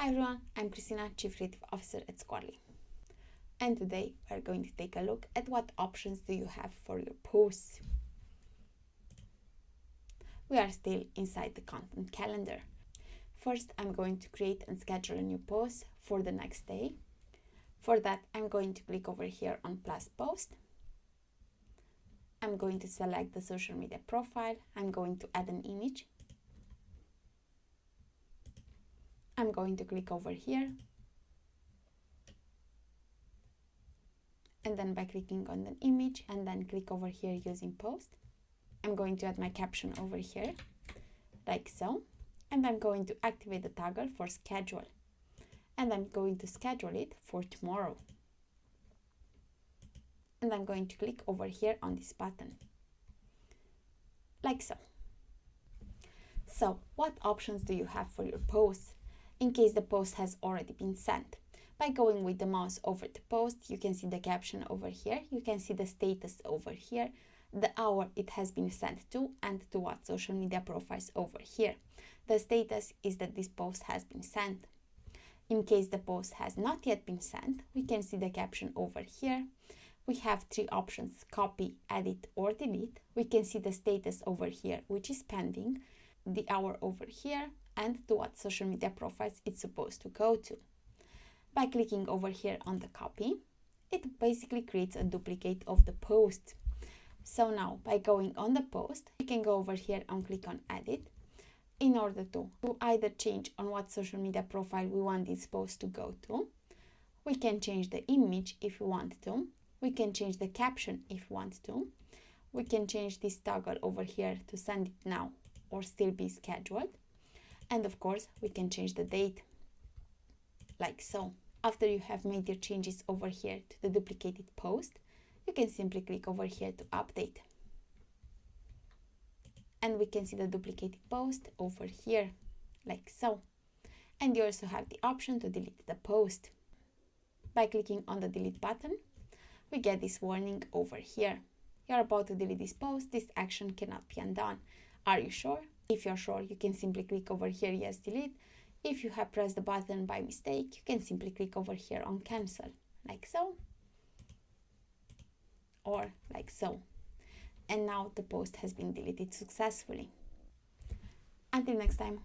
Hi everyone, I'm Christina, Chief Creative Officer at Squirrly. And today we're going to take a look at what options do you have for your posts. We are still inside the content calendar. First, I'm going to create and schedule a new post for the next day. For that, I'm going to click over here on plus post. I'm going to select the social media profile. I'm going to add an image. I'm going to click over here. And then by clicking on the image and then click over here using post, I'm going to add my caption over here, like so. And I'm going to activate the toggle for schedule. And I'm going to schedule it for tomorrow. And I'm going to click over here on this button, like so. So, what options do you have for your posts in case the post has already been sent? By going with the mouse over the post, you can see the caption over here, you can see the status over here, the hour it has been sent to, and to what social media profiles over here. The status is that this post has been sent. In case the post has not yet been sent, we can see the caption over here. We have three options: copy, edit, or delete. We can see the status over here, which is pending, the hour over here, and to what social media profiles it's supposed to go to. By clicking over here on the copy, it basically creates a duplicate of the post. So now, by going on the post, we can go over here and click on edit in order to either change on what social media profile we want this post to go to. We can change the image if we want to. We can change the caption if we want to. We can change this toggle over here to send it now or still be scheduled. And of course, we can change the date, like so. After you have made your changes over here to the duplicated post, you can simply click over here to update. And we can see the duplicated post over here, like so. And you also have the option to delete the post. By clicking on the delete button, we get this warning over here. You're about to delete this post, this action cannot be undone. Are you sure? If you're sure, you can simply click over here, yes, delete. If you have pressed the button by mistake, you can simply click over here on cancel, like so, or like so. And now the post has been deleted successfully. Until next time.